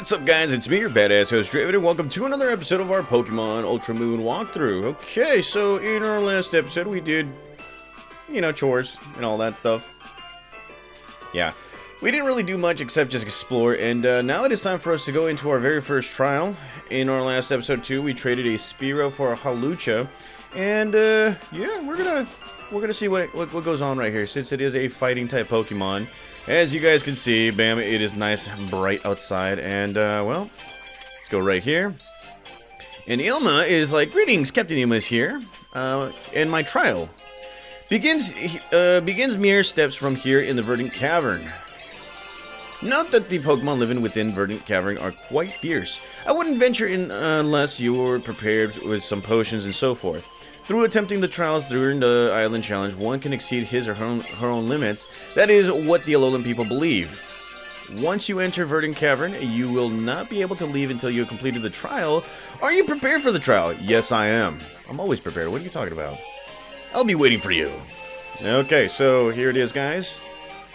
What's up, guys? It's me, your badass host, Draven, and welcome to another episode of our Pokemon Ultra Moon walkthrough. Okay, so in our last episode, we did, chores and all that stuff. Yeah, we didn't really do much except just explore, and now it is time for us to go into our very first trial. In our last episode, too, we traded a Spearow for a Hawlucha, and yeah, we're gonna see what goes on right here, since it is a fighting-type Pokemon. As you guys can see, bam, it is nice and bright outside, and, well, let's go right here. And Ilma is like, greetings, Captain Ilma is here, and my trial begins mere steps from here in the Verdant Cavern. Note that the Pokemon living within Verdant Cavern are quite fierce. I wouldn't venture in unless you were prepared with some potions and so forth. Through attempting the trials during the Island Challenge, one can exceed his or her own limits. That is what the Alolan people believe. Once you enter Verdant Cavern, you will not be able to leave until you have completed the trial. Are you prepared for the trial? Yes, I am. I'm always prepared. What are you talking about? I'll be waiting for you. Okay, so here it is, guys.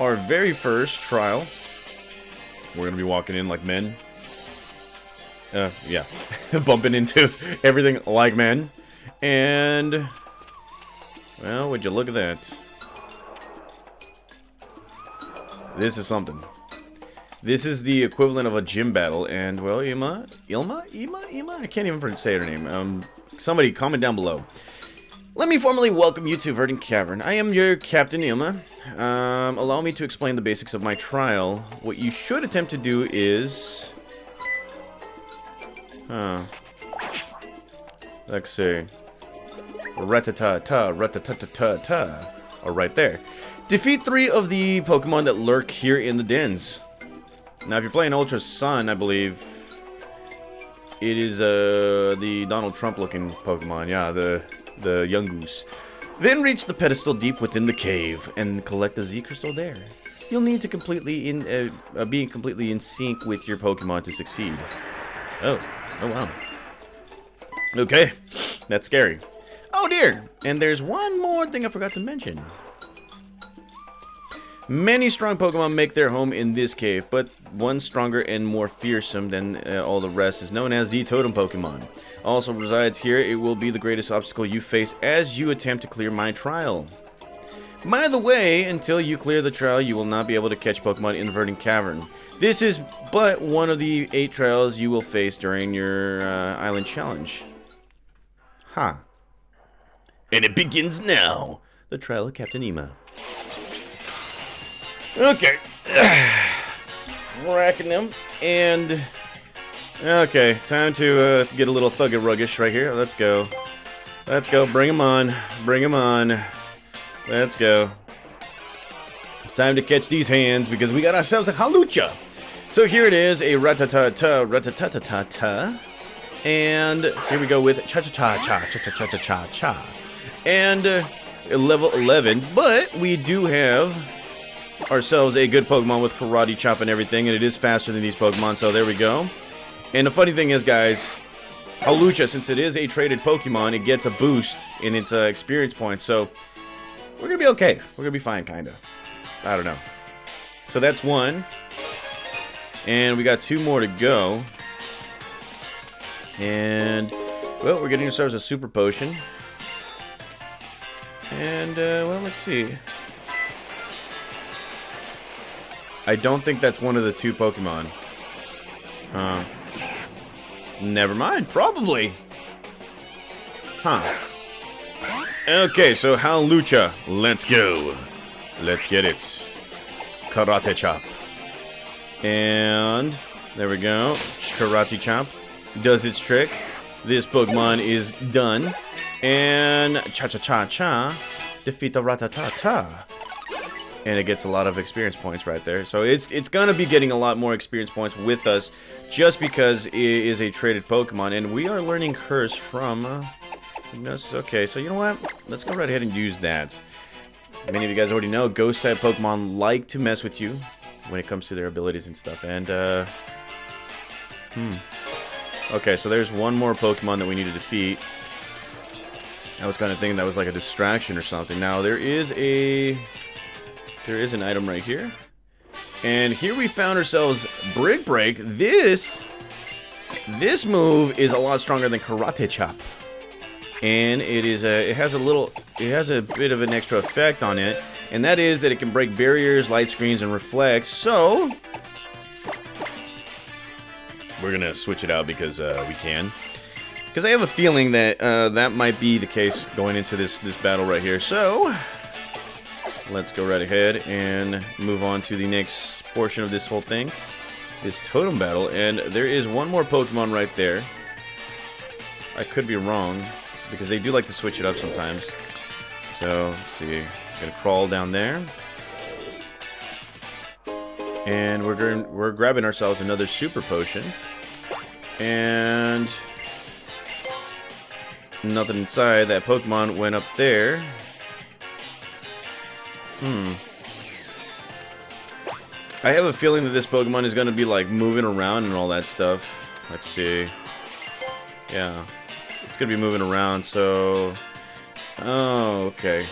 Our very first trial. We're going to be walking in like men. Yeah. Bumping into everything like men. And, well, would you look at that? This is something. This is the equivalent of a gym battle, and, well, Ilma? I can't even say her name. Somebody comment down below. Let me formally welcome you to Verdant Cavern. I am your Captain Ilma. Allow me to explain the basics of my trial. What you should attempt to do is... Let's see. Ratatata, ratatata, or right there. Defeat 3 of the Pokemon that lurk here in the dens. Now, if you're playing Ultra Sun, I believe it is the Donald Trump-looking Pokemon. Yeah, the young goose. Then reach the pedestal deep within the cave and collect the Z Crystal there. You'll need to be completely in sync with your Pokemon to succeed. Oh wow. Okay, that's scary. Oh dear! And there's one more thing I forgot to mention. Many strong Pokemon make their home in this cave, but one stronger and more fearsome than all the rest is known as the Totem Pokemon. Also resides here. It will be the greatest obstacle you face as you attempt to clear my trial. By the way, until you clear the trial, you will not be able to catch Pokemon in Verdant Cavern. This is but one of the 8 trials you will face during your Island Challenge. Huh. And it begins now. The trial of Captain Ilma. Okay. Racking them. And... okay, time to get a little thugga-ruggish right here. Let's go. Let's go. Bring them on. Bring them on. Let's go. Time to catch these hands because we got ourselves a Hawlucha. So here it is, a ratatata, ratatatata. And here we go with cha-cha-cha-cha-cha-cha-cha-cha-cha. And level 11, but we do have ourselves a good Pokemon with Karate Chop and everything, and it is faster than these Pokemon, so there we go. And the funny thing is, guys, Hawlucha, since it is a traded Pokemon, it gets a boost in its experience points, so we're gonna be okay. We're gonna be fine, kinda. I don't know. So that's one. And we got 2 more to go. And, well, we're getting ourselves a Super Potion. And, well, let's see. I don't think that's one of the 2 Pokemon. Never mind. Probably. Huh. Okay, so Hawlucha. Let's go. Let's get it. Karate Chop. And there we go. Karate Chop does its trick. This Pokemon is done. And cha-cha-cha-cha, defeat the ratatata. And it gets a lot of experience points right there. So it's gonna be getting a lot more experience points with us just because it is a traded Pokemon. And we are learning Curse from... okay, so you know what? Let's go right ahead and use that. Many of you guys already know Ghost-type Pokemon like to mess with you when it comes to their abilities and stuff. And, okay, so there's one more Pokemon that we need to defeat. I was kind of thinking that was like a distraction or something. Now, there is an item right here. And here we found ourselves Brick Break. This move is a lot stronger than Karate Chop. And it has a bit of an extra effect on it, and that is that it can break barriers, light screens, and reflects. So we're gonna switch it out because we can. Because I have a feeling that that might be the case going into this battle right here. So let's go right ahead and move on to the next portion of this whole thing, this totem battle. And there is one more Pokemon right there. I could be wrong, because they do like to switch it up sometimes. So, let's see. I'm gonna crawl down there. And we're grabbing ourselves another Super Potion. And nothing inside. That Pokemon went up there. I have a feeling that this Pokemon is gonna be like moving around and all that stuff. Let's see. Yeah. It's gonna be moving around, so... Oh, okay.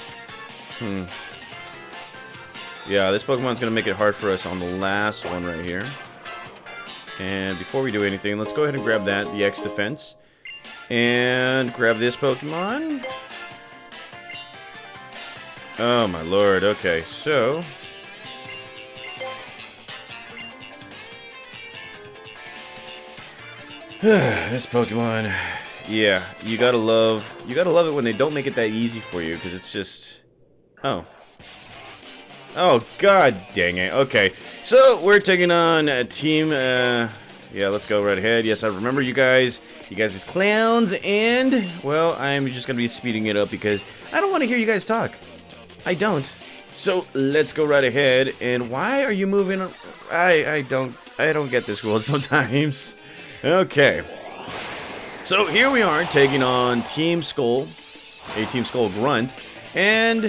Yeah, this Pokemon's gonna make it hard for us on the last one right here. And before we do anything, let's go ahead and grab that, the X defense. And grab this Pokemon. Oh my lord, okay, so... this Pokemon... Yeah, you gotta love it when they don't make it that easy for you, because it's just... Oh, god dang it. Okay, so we're taking on a team, yeah, let's go right ahead. Yes, I remember you guys as clowns, and, well, I'm just gonna be speeding it up because I don't want to hear you guys talk. I don't. So, let's go right ahead, and why are you moving? I don't get this world sometimes. Okay. So here we are taking on Team Skull, a Team Skull Grunt, and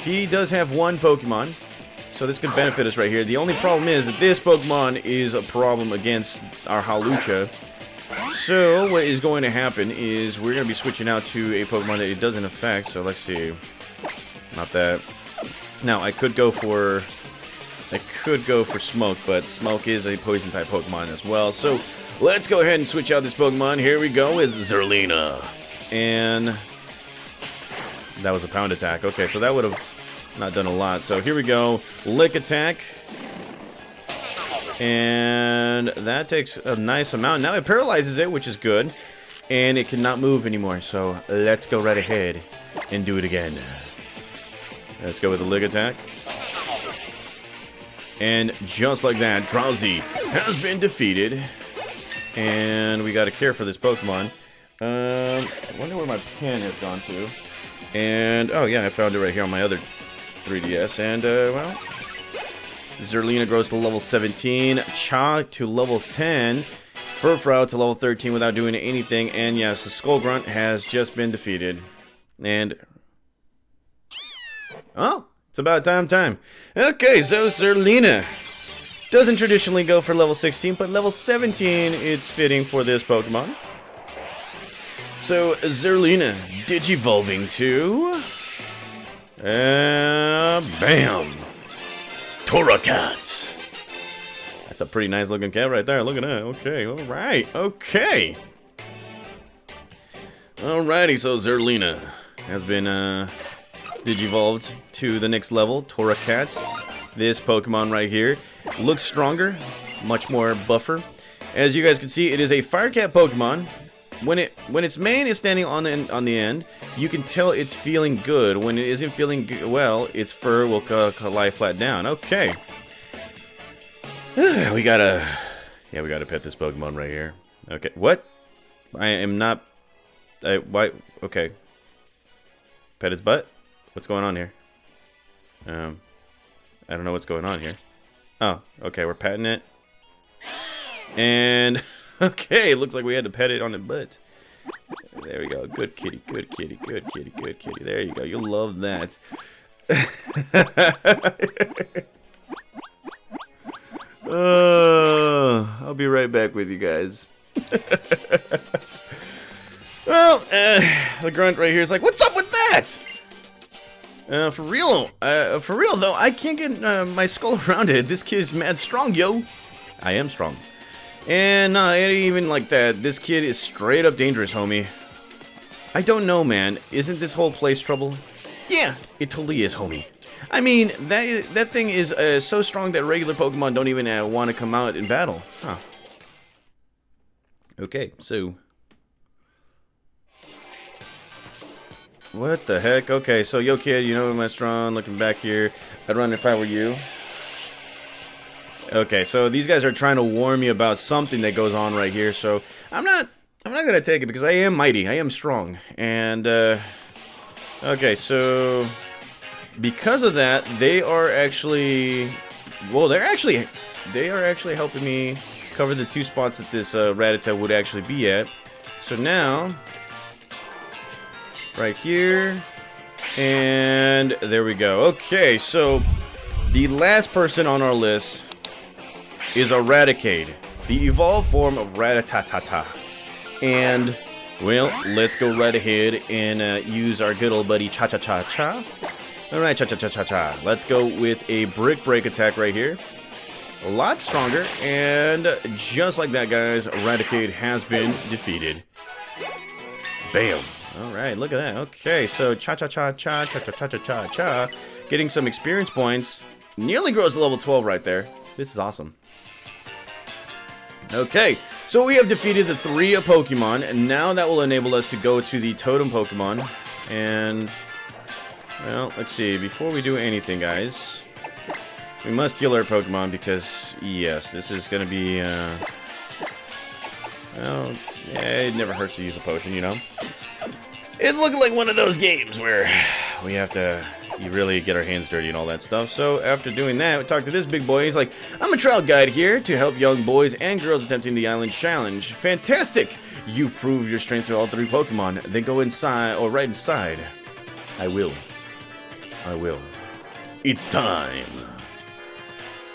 he does have one Pokemon, so this could benefit us right here. The only problem is that this Pokemon is a problem against our Hawlucha. So what is going to happen is we're going to be switching out to a Pokemon that it doesn't affect. So let's see, not that. Now I could go for Smoke, but Smoke is a poison type Pokemon as well. So let's go ahead and switch out this Pokemon. Here we go with Zerlina. And that was a pound attack. Okay, so that would have not done a lot. So here we go. Lick attack. And that takes a nice amount. Now it paralyzes it, which is good. And it cannot move anymore. So let's go right ahead and do it again. Let's go with the Lick attack. And just like that, Drowsy has been defeated. And we gotta care for this Pokemon. I wonder where my pen has gone to. And, oh yeah, I found it right here on my other 3DS. And, well, Zerlina grows to level 17, Cha to level 10, Furfrou to level 13 without doing anything. And yes, the Skull Grunt has just been defeated. And, oh, it's about time. Okay, so Zerlina doesn't traditionally go for level 16, but level 17 it's fitting for this Pokemon. So Zerlina digivolving to bam, Torracat. That's a pretty nice looking cat right there. Look at that. Okay, all right, okay. Alrighty, so Zerlina has been digivolved to the next level, Torracat. This Pokemon right here looks stronger, much more buffer. As you guys can see, it is a Fire Cat Pokemon. When its mane is standing on the end, you can tell it's feeling good. When it isn't feeling well, its fur will lie flat down. Okay, we gotta pet this Pokemon right here. Okay, what? I am not. Why? Okay. Pet its butt. What's going on here? I don't know what's going on here. Oh, okay, we're petting it. And, okay, it looks like we had to pet it on the butt. There we go. Good kitty, good kitty, good kitty, good kitty. There you go. You'll love that. I'll be right back with you guys. Well, the grunt right here is like, what's up with that? For real though, I can't get my skull around it. This kid's mad strong, yo. I am strong. And it ain't even like that. This kid is straight up dangerous, homie. I don't know, man. Isn't this whole place trouble? Yeah, it totally is, homie. I mean, that thing is so strong that regular Pokemon don't even want to come out in battle. Huh. Okay, so... what the heck? Okay, so yo kid, you know, am I strong? Looking back here, I'd run if I were you. Okay, so these guys are trying to warn me about something that goes on right here, so I'm not gonna take it because I am mighty, I am strong, and okay, so because of that, they are actually, well, they are actually helping me cover the 2 spots that this Rattata would actually be at. So now, right here, and there we go. Okay, so the last person on our list is Eradicate, the evolved form of Rattata. And, well, let's go right ahead and use our good old buddy Cha-Cha-Cha-Cha. Alright, Cha-Cha-Cha-Cha-Cha. Let's go with a Brick Break attack right here. A lot stronger, and just like that, guys, Eradicate has been defeated. Bam. Alright, look at that. Okay, so Cha-Cha-Cha-Cha, Cha-Cha-Cha-Cha-Cha. Getting some experience points. Nearly grows to level 12 right there. This is awesome. Okay, so we have defeated the 3 Pokemon, and now that will enable us to go to the Totem Pokemon. And, well, let's see. Before we do anything, guys, we must heal our Pokemon because, yes, this is going to be, well, yeah, it never hurts to use a potion, you know? It's looking like one of those games where we have to really get our hands dirty and all that stuff. So after doing that, we talked to this big boy. He's like, I'm a trial guide here to help young boys and girls attempting the island challenge. Fantastic! You've proved your strength to all 3 Pokemon. Then go inside, or right inside. I will. It's time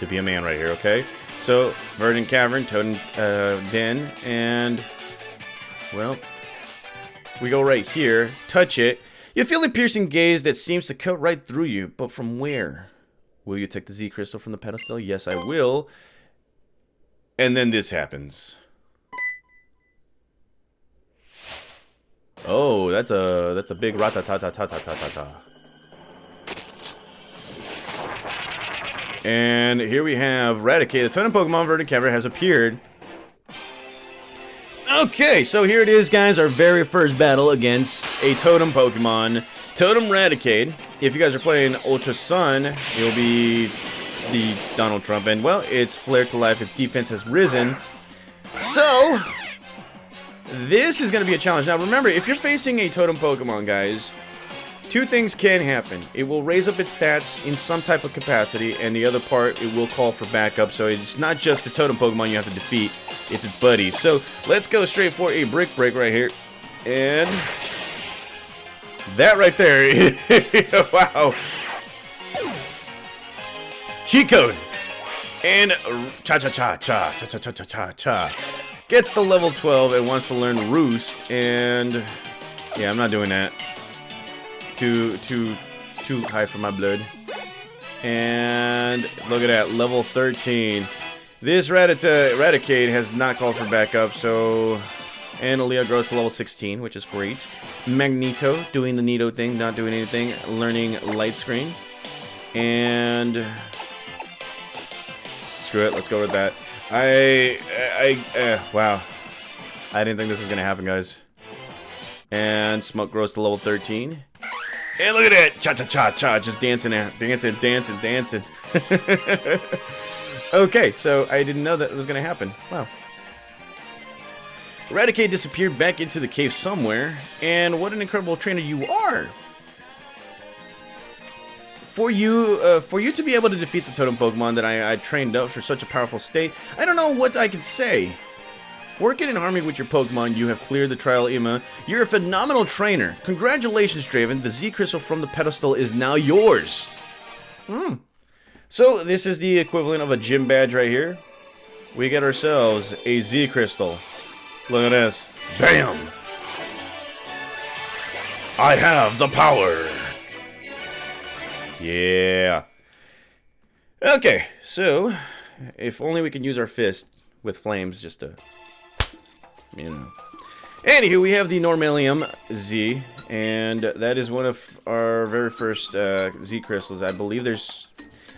to be a man right here, okay? So, Verdant Cavern, Totem Den, and, well, we go right here, touch it. You feel a piercing gaze that seems to cut right through you, but from where? Will you take the Z Crystal from the pedestal? Yes, I will. And then this happens. Oh, that's a big Rattata-ta-ta-ta-ta-ta-ta. And here we have Raticate. The Totem Pokemon Verdant Cavern has appeared. Okay, so here it is, guys. Our very first battle against a Totem Pokemon, Totem Raticate. If you guys are playing Ultra Sun, you'll be the Donald Trump. And, well, it's flared to life. Its defense has risen. So, this is going to be a challenge. Now, remember, if you're facing a Totem Pokemon, guys, 2 things can happen. It will raise up its stats in some type of capacity, and the other part, it will call for backup. So it's not just the Totem Pokemon you have to defeat, it's its buddies. So let's go straight for a Brick Break right here. And that right there, wow. Cheat code. And Cha-Cha-Cha-Cha, Cha-Cha-Cha-Cha-Cha. Gets to level 12 and wants to learn Roost, and yeah, I'm not doing that. Too high for my blood. And look at that, level 13. This Raticate has not called for backup, so... And Aaliyah grows to level 16, which is great. Magneto, doing the Nito thing, not doing anything. Learning Light Screen. And... screw it, let's go with that. Wow. I didn't think this was gonna happen, guys. And Smoke grows to level 13. And look at that! Cha-cha-cha-cha, just dancing. Okay, so I didn't know that was going to happen. Wow. Eradicate disappeared back into the cave somewhere, and what an incredible trainer you are! For you to be able to defeat the Totem Pokemon that I trained up for such a powerful state, I don't know what I could say. Working in harmony with your Pokemon, you have cleared the trial Ima. You're a phenomenal trainer. Congratulations, Draven. The Z Crystal from the pedestal is now yours. So, this is the equivalent of a gym badge right here. We get ourselves a Z Crystal. Look at this. Bam! I have the power. Yeah. Okay, so if only we can use our fist with flames just to, you know. Anywho, we have the Normalium Z, and that is one of our very first Z crystals. I believe there's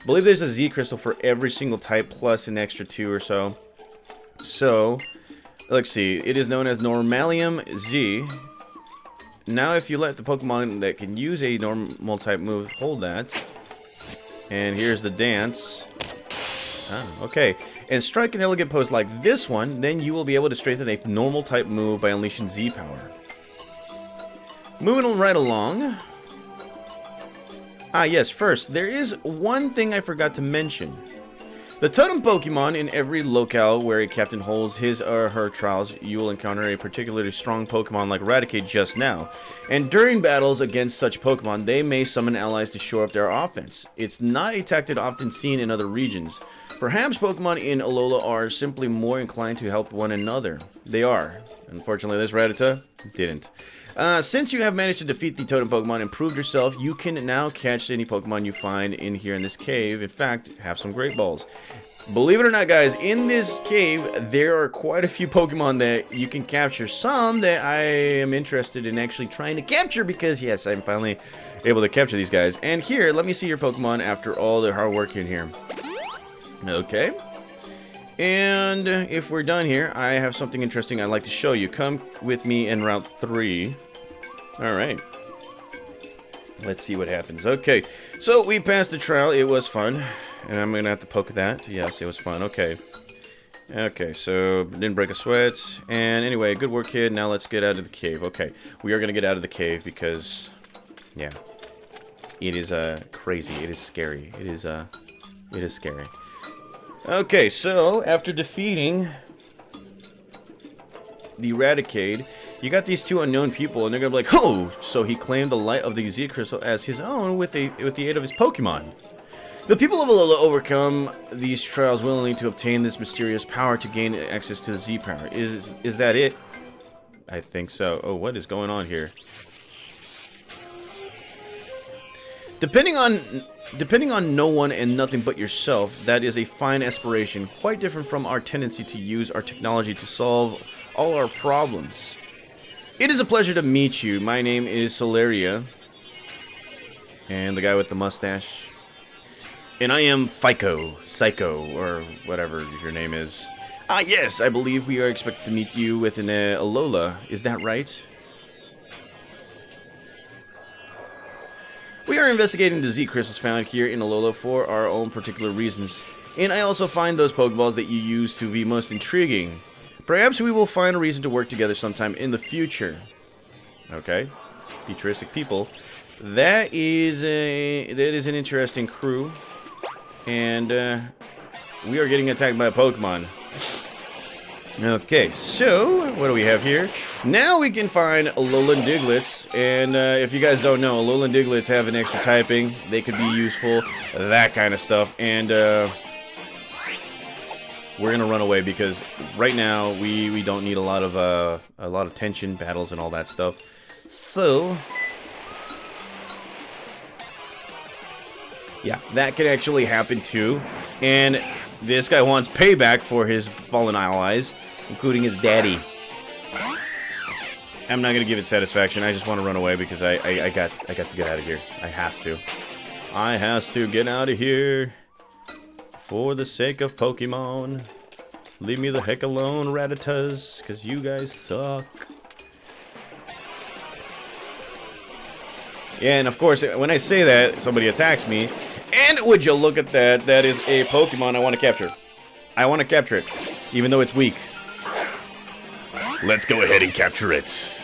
a Z crystal for every single type, plus an extra 2 or so. So, let's see. It is known as Normalium Z. Now, if you let the Pokemon that can use a normal type move hold that, and here's the dance. Ah, okay. And strike an elegant pose like this one, then you will be able to strengthen a normal type move by unleashing Z power. Moving right along. Ah, yes, first, there is one thing I forgot to mention. The totem Pokemon in every locale where a captain holds his or her trials, you will encounter a particularly strong Pokemon like Raticate just now. And during battles against such Pokemon, they may summon allies to shore up their offense. It's not a tactic often seen in other regions. Perhaps Pokemon in Alola are simply more inclined to help one another. They are. Unfortunately, this Rattata didn't. Since you have managed to defeat the totem Pokemon and proved yourself, you can now catch any Pokemon you find in here in this cave. In fact, have some Great Balls. Believe it or not, guys, in this cave, there are quite a few Pokemon that you can capture. Some that I am interested in actually trying to capture because, yes, I'm finally able to capture these guys. And here, let me see your Pokemon after all the hard work in here. Okay. And if we're done here, I have something interesting I'd like to show you. Come with me in Route 3. Alright. Let's see what happens. Okay. So, we passed the trial. It was fun. And I'm going to have to poke that. Yes, it was fun. Okay. Okay, so didn't break a sweat. And anyway, good work, kid. Now let's get out of the cave. Okay. We are going to get out of the cave because, yeah. It is crazy. It is scary. It is scary. Okay, so after defeating the Raticate, you got these two unknown people, and they're gonna be like, "Oh!" So he claimed the light of the Z Crystal as his own with the aid of his Pokemon. The people of Alola overcome these trials willingly to obtain this mysterious power to gain access to the Z power. Is that it? I think so. Oh, what is going on here? Depending on no one and nothing but yourself, that is a fine aspiration, quite different from our tendency to use our technology to solve all our problems. It is a pleasure to meet you. My name is Solaria. And the guy with the mustache. And I am Psycho, or whatever your name is. Ah, yes, I believe we are expected to meet you with an Alola. Is that right? We are investigating the Z crystals found here in Alola for our own particular reasons. And I also find those Pokeballs that you use to be most intriguing. Perhaps we will find a reason to work together sometime in the future. Okay. Futuristic people. That is an interesting crew. And we are getting attacked by a Pokemon. Okay, so what do we have here? Now we can find Alolan Diglets, and if you guys don't know, Alolan Diglets have an extra typing. They could be useful, that kind of stuff. And we're gonna run away because right now we don't need a lot of tension, battles, and all that stuff. So yeah, that could actually happen too. And this guy wants payback for his fallen allies, including his daddy. I'm not gonna give it satisfaction. I just want to run away because I got to get out of here. I has to get out of here for the sake of Pokemon. Leave me the heck alone, Rattatas, because you guys suck. Yeah, and of course, when I say that, somebody attacks me. And would you look at that? That is a Pokemon I want to capture. I want to capture it, even though it's weak. Let's go ahead and capture it.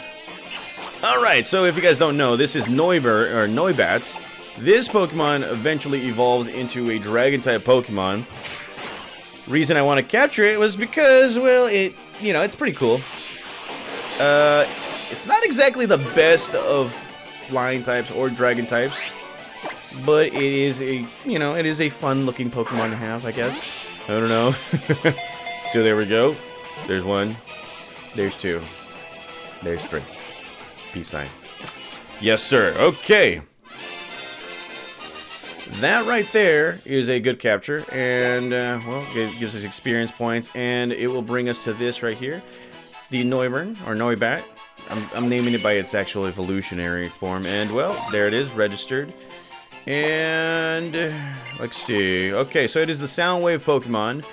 Alright, so if you guys don't know, this is Noibat. This Pokemon eventually evolves into a Dragon-type Pokemon. Reason I want to capture it was because, well, it's pretty cool. It's not exactly the best of flying types or dragon types, but it is a fun looking Pokemon to have, I guess. I don't know. So there we go. There's one. There's two. There's three. Peace sign. Yes, sir. Okay. That right there is a good capture, and, well, it gives us experience points, and it will bring us to this right here, the Noivern, or Noibat. I'm naming it by its actual evolutionary form, and, well, there it is, registered. And, let's see, okay, so it is the Soundwave Pokemon.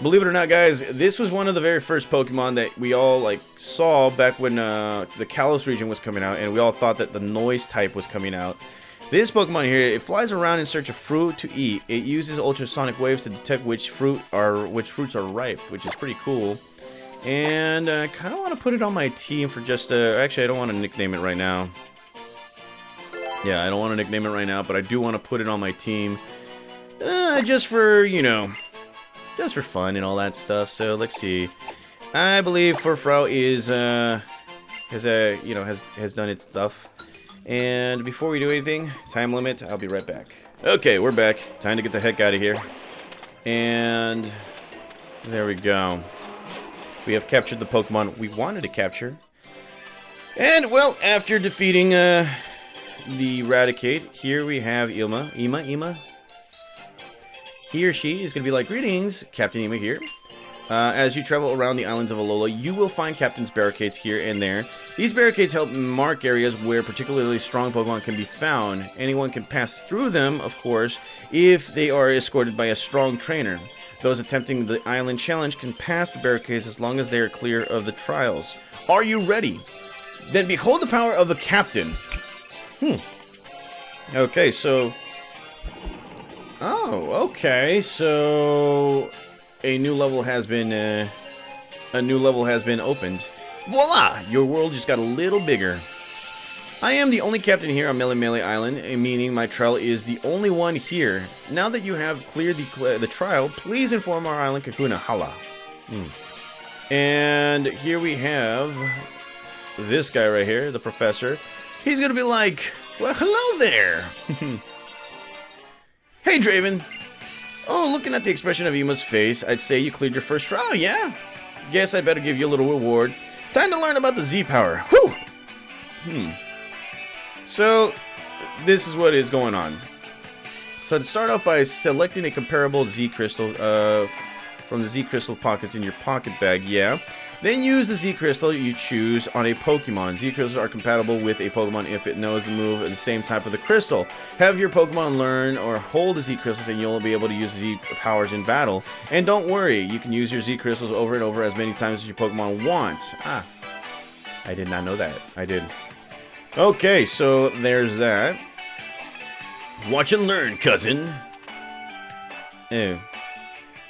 Believe it or not, guys, this was one of the very first Pokemon that we all, like, saw back when, the Kalos region was coming out, and we all thought that the Noise type was coming out. This Pokemon here, it flies around in search of fruit to eat. It uses ultrasonic waves to detect which fruits are ripe, which is pretty cool. And I kind of want to put it on my team for just actually, I don't want to nickname it right now. Yeah, I don't want to nickname it right now, but I do want to put it on my team. Just for, you know, just for fun and all that stuff. So let's see. I believe Furfrou is has done its stuff. And before we do anything, time limit, I'll be right back. Okay, we're back. Time to get the heck out of here. And there we go. We have captured the Pokemon we wanted to capture. And, well, after defeating the Raticate, here we have Ima. He or she is going to be like, greetings, Captain Ima here. As you travel around the islands of Alola, you will find Captain's barricades here and there. These barricades help mark areas where particularly strong Pokemon can be found. Anyone can pass through them, of course, if they are escorted by a strong trainer. Those attempting the island challenge can pass the barricades as long as they are clear of the trials. Are you ready? Then behold the power of the Captain. Okay, so... Oh, okay, so... A new level has been opened. Voila! Your world just got a little bigger. I am the only captain here on Melemele Island, meaning my trial is the only one here. Now that you have cleared the trial, please inform our island Kakuna. Hala. And here we have this guy right here, the professor. He's gonna be like, well, hello there. Hey, Draven. Oh, looking at the expression of Ima's face, I'd say you cleared your first trial, yeah? Guess I better give you a little reward. Time to learn about the Z-Power. Whew! So, this is what is going on. So, to start off by selecting a comparable Z-Crystal from the Z-Crystal pockets in your pocket bag, yeah? Then use the Z-Crystal you choose on a Pokemon. Z-Crystals are compatible with a Pokemon if it knows the move of the same type of the crystal. Have your Pokemon learn or hold the Z-Crystals and you'll be able to use Z-Powers in battle. And don't worry, you can use your Z-Crystals over and over as many times as your Pokemon want. Ah, I did not know that. I did. Okay, so there's that. Watch and learn, cousin. Ew.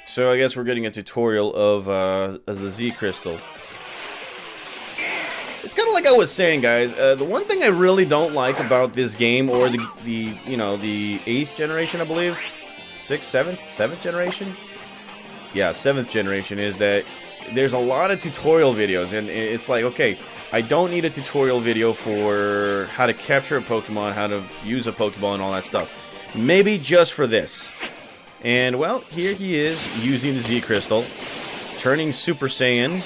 So I guess we're getting a tutorial of the Z-Crystal. It's kind of like I was saying, guys. The one thing I really don't like about this game, or the 8th generation, I believe, 6th, 7th generation. Yeah, 7th generation is that there's a lot of tutorial videos, and it's like, okay, I don't need a tutorial video for how to capture a Pokemon, how to use a Pokeball, and all that stuff. Maybe just for this. And, well, here he is, using the Z-Crystal, turning Super Saiyan.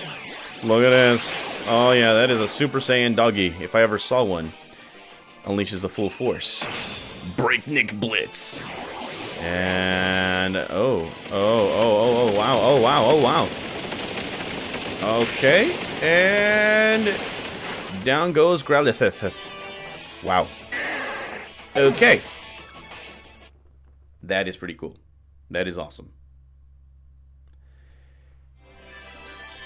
Look at this. Oh, yeah, that is a Super Saiyan doggy, if I ever saw one. Unleashes the full force. Breakneck Blitz. And, wow, wow. Okay, and down goes Growlithe. Wow. Okay. That is pretty cool. That is awesome.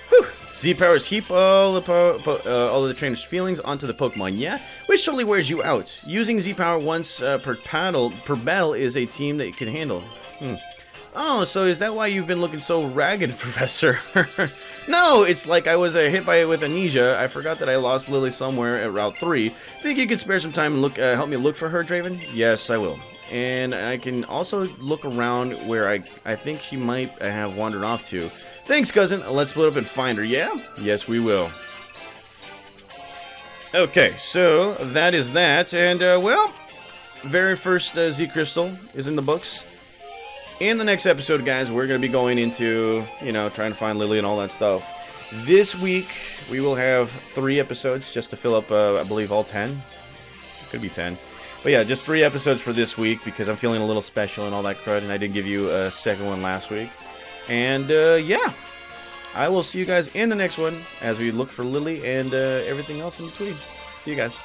Whew. Z-Powers heap all of the trainer's feelings onto the Pokemon, yeah? Which totally wears you out. Using Z-Power once per battle is a team that you can handle. Oh, so is that why you've been looking so ragged, Professor? No, it's like I was hit by it with amnesia. I forgot that I lost Lily somewhere at Route 3. Think you could spare some time and help me look for her, Draven? Yes, I will. And I can also look around where I think she might have wandered off to. Thanks, cousin. Let's split up and find her, yeah? Yes, we will. Okay, so that is that. And, well, very first Z-Crystal is in the books. In the next episode, guys, we're going to be going into, trying to find Lily and all that stuff. This week, we will have 3 episodes just to fill up, I believe, all 10. Could be 10. But yeah, just 3 episodes for this week because I'm feeling a little special and all that crud, and I didn't give you a second one last week. And yeah, I will see you guys in the next one as we look for Lily and everything else in between. See you guys.